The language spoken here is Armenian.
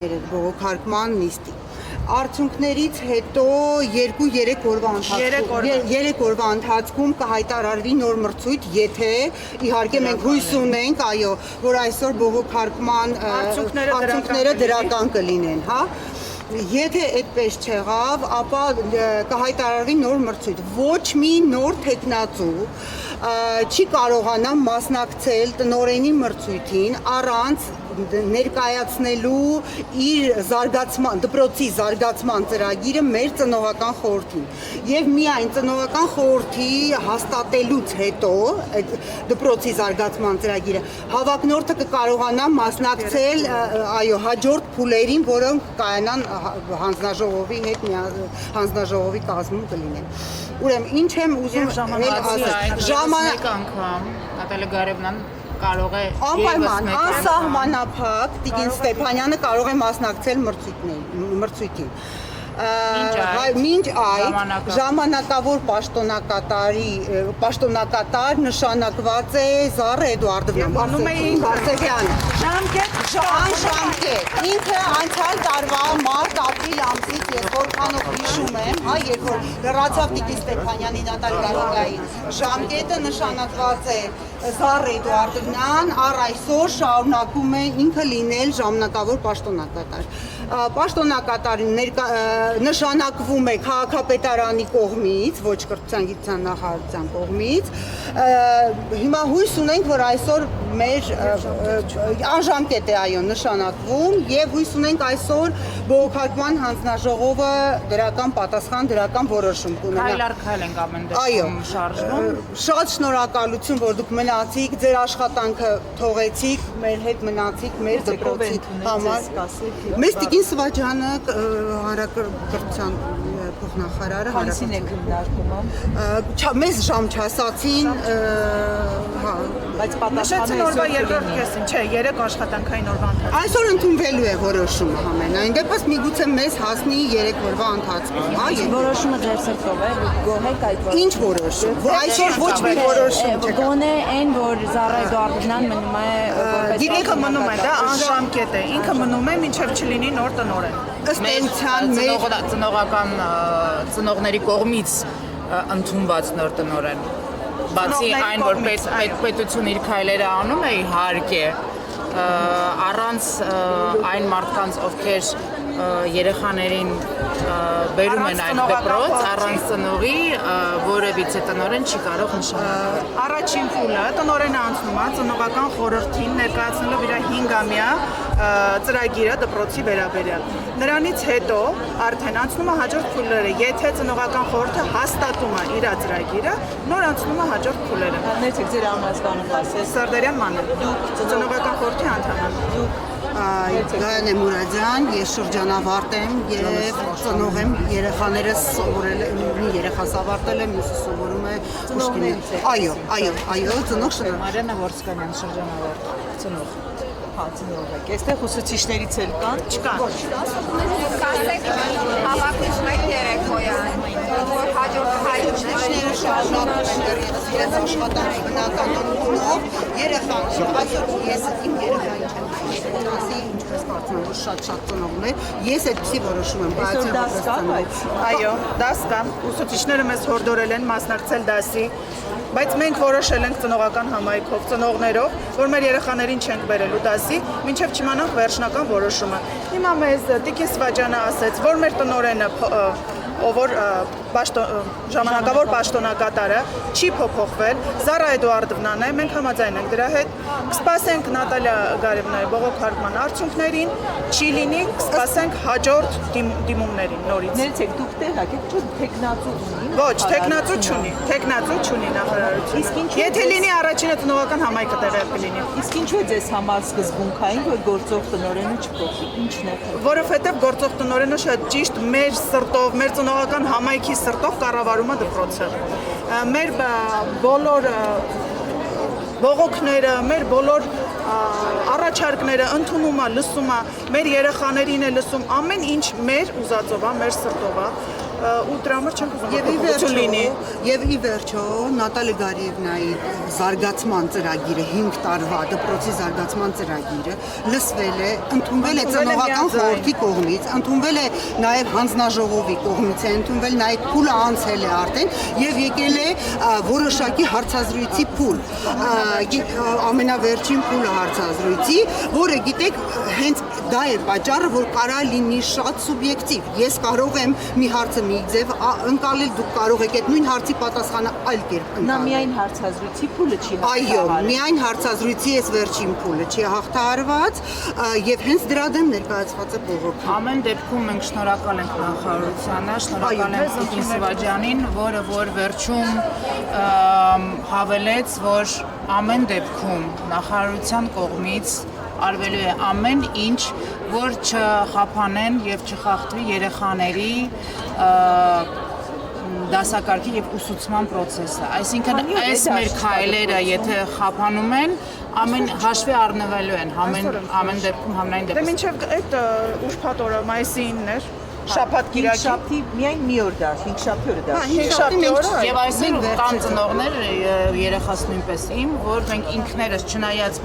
Բողոքարկման նիստի։ Արդյունքներից հետո 2-3 օրվա ընթացքում կհայտարարվի նոր մրցույթ, եթե իհարկե մենք հույս ունենք, այո, որ այսօր բողոքարկման արդյունքները դրական կլինեն, հա։ Եթե այդպես չեղավ, ապա կհայտարարվի նոր մրցույթ։ Ոչ մի նոր թեկնածու չի կարողանա մասնակցել տնօրենի մրցույթին առանց ներկայացնելու իր դպրոցի զարգացման ծրագիրը մեր ծնողական խորհրդին եւ միայն ծնողական խորհրդի հաստատելուց հետո այդ դպրոցի զարգացման ծրագիրը հավակնորդը կկարողանա մասնակցել այո հաջորդ փուլերին, որոնք կայանան հանձնաժողովի հետ հանձնաժողովի կազմում կլինեն։ Ուրեմն ինչ եմ ուզում ասել, ժամանակ անգամ Նատալիա Գարևնան կարող է անպայման անսահմանափակ Տիկին Ստեփանյանը կարող է մասնակցել մրցույթին։ Մինչ այդ ժամանակավոր պաշտոնակատար նշանակված է Զառա Էդուարդովնան Բարսեղյանը։ Ժամկետ։ Ինքը անցյալ տարվա մարտ-ապրիլ ամսից ես որքանով հիշում եմ, հա, երբ որ լրացավ Տիկին Ստեփանյանի Նատալիա Գարևնայի ժամկետը նշանակված է Զառա Էդուարդովնան, առ այսօր շարունակում է ինքը լինել ժամանակավոր պաշտոնակատար։ Պաշտոնակատարը նշանակվում է քաղաքապետարանի կողմից, ոչ կրթության գիտության նախարարության կողմից։ Հիմա հույս ունենք, որ այսօր մեր անժամկետ է այո նշանակվում եւ հույս ունենք այսօր բողոքարկման հանձնաժողովը դրական պատասխան, դրական որոշում կունենա։ Քայլ ենք ամեն դեպքում շարժվում։ Շատ շնորհակալություն, որ դուք մնացիք, ձեր աշխատանքը թողեցիք, մեր հետ մնացիք, մեր դպրոցի համար։ Մեզ Տիկին Սվաջյանը հանրակրթության փոխնախարարը Քանիսին եք քննարկում։ Մեզ ժամ չասացին, հա, բայց պատասխանը օրվա երկրորդ կեսին, չէ, 3 աշխատանքային օրվա ընթացքում։ Այսօր ընդունվելու է որոշումը համենայն դեպս միգուցե մեզ հասնի 3 օրվա ընթացքում, հա, որոշումը ձեր սրտով է, գոհ եք այդ որոշումը։ Ինչ որոշում։ Այսօր ոչ մի որոշում չկա։ Գոնե այն, որ Զառա Էդուարդովնան մնում է Ինքը մնում է, դա անժամկետ է, ինքը մնում է մինչև չլինի նոր տնօրեն։ Ըստ էության ծնողական ծնողների կողմից ընդունված նոր տնօրեն։ Բացի այն, որ պետությունը իր քայլերը անում է, իհարկե, առանց այն մարդկանց, ովքեր երեխաներին բերում են այդ դպրոց, առանց ծնողի որևիցե տնօրեն չի կարող նշանակվել։ Առաջին փուլը տնօրենը անցնում է ծնողական խորհրդին ներկայացնելով իր 5-ամյա ծրագիրը դպրոցի վերաբերյալ։ Նրանից հետո արդեն անցնում է հաջորդ փուլերը, եթե ծնողական խորհուրդը հաստատում է իր ծրագիրը, նոր անցնում է հաջորդ փուլերը։ Ներեցեք ձեր անհասկանալի ասես։ Սարդարյան Մանել, դուք ծնողական խորհրդի անդամ եք։ Դուք Գայանե Մուրադյան, ես շրջանավարտ եմ եւ ծնող եմ, երեխաներս սովորել եմ, մի երեխաս ավարտել եմ, մյուսը սովորում է Պուշկինի։ Այո, ծնող շրջան։ Մարիաննա Որսկանյան շրջանավարտ, ծնող։ Հա, ծնող եք։ Այստեղ ուսուցիչներից էլ կան։ չկան։ Կասեք հավաքություն եք երեքոյան, որ հաջորդ հայրուչները շարունակում են դեռևս իրենց աշխատանքի բնականոնով երեխաներին, այսօր ես իմ երեխային չեմ ասի, ինչպես կարծում եմ, որ շատ ծնողներ, ես այդպիսի որոշում եմ, Այո, դաս կա, ուսուցիչները մեզ հորդորել են մասնակցել դասի, բայց մենք որոշել ենք ծնողական համայնքով, ծնողներով, որ մեր երեխաներին չենք բերելու դասի, մինչև չիմանանք վերջնական որոշումը։ Հիմա մեզ Տիկին Սվաջյանը ասեց, որ մեր տնօրենը ով որ ժամանակավոր պաշտոնակատարը չի փոփոխվել, Զառա Էդուարդովնան է, մենք համաձայն ենք դրա հետ, կսպասենք Նատալիա Գարևնայի բողոքարկման արդյունքներին, չի լինի, կսպասենք հաջորդ դիմումներին նորից։ Ներեցեք, դուք տեղակ եք, չէ՞ թեկնածու ունի։ Ոչ, թեկնածու չունի նախարարություն։ Եթե լինի առաջինը տնողական համայնքը տեղյակ կլինի։ Իսկ ինչու է ձեզ համար սկզբունքային, որ գործող տնօրենը չփոխի։ Ինչն է։ Որովհետև գործող տնօրենը շատ ճիշտ մեր սրտով, մեր ծնողական համայնքի սրտով կառավարում է դպրոցը։ Մեր բոլոր բողոքները, մեր բոլոր առաջարկները ընդունում է, լսում է, մեր երեխաներին է լսում, ամեն ինչ մեր ուզածով է, մեր սրտով է։ ու դրա համար չենք ուզում Եվ ի փոփոխություն լինի։ Եվ ի վերջո Նատալի Գարիևնայի զարգացման ծրագիրը 5 տարվա դպրոցի զարգացման ծրագիրը լսվել է, ընդունվել է ծնողական խորհրդի կողմից, ընդունվել է նաև հանձնաժողովի կողմից, ընդունվել նաև փուլը անցել է արդեն եւ եկել է որոշակի հարցազրույցի փուլ։ Ամենավերջին փուլը հարցազրույցի, որը գիտեք, հենց դա է պատճառը, որ կարա լինի շատ սուբյեկտիվ։ Ես կարող եմ մի հարցը մի ձև ընկալել, դուք կարող եք այդ նույն հարցի պատասխանը այլ կերպ Նա ընկալել։ միայն հարցազրույցի փուլը չի Այո, հաղթահարել։ միայն հարցազրույցի այս վերջին փուլը չի հաղթահարված եւ հենց դրա դեմ ներկայացված է բողոք։ Ամեն դեպքում մենք շնորհակալ ենք նախարարությանը, շնորհակալ ենք Տիկին Սիվաջյանին, որը որ վերջում հավելեց, որ ամեն դեպքում նախարարության կողմից արվելու է ամեն ինչ, որ չխափանեն եւ չխախտվի երեխաների դասակարգի եւ ուսուցման process-ը։ Այսինքն այս մեր քայլերը, եթե խափանում են, ամեն հաշվի առնվելու են, ամեն դեպքում համնային Դե դեպքում։ մինչև այդ ուրբաթ օրը մայիսի 9-ն էր, շաբաթ կիրակի։ Շաբթի միայն մի օր դա, 5 շաբթի օրը դա։ 5 շաբթի օրը։ Եվ այսօր կան ծնողներ, երեխաս նույնպես իմ, որ մենք ինքներս չնայած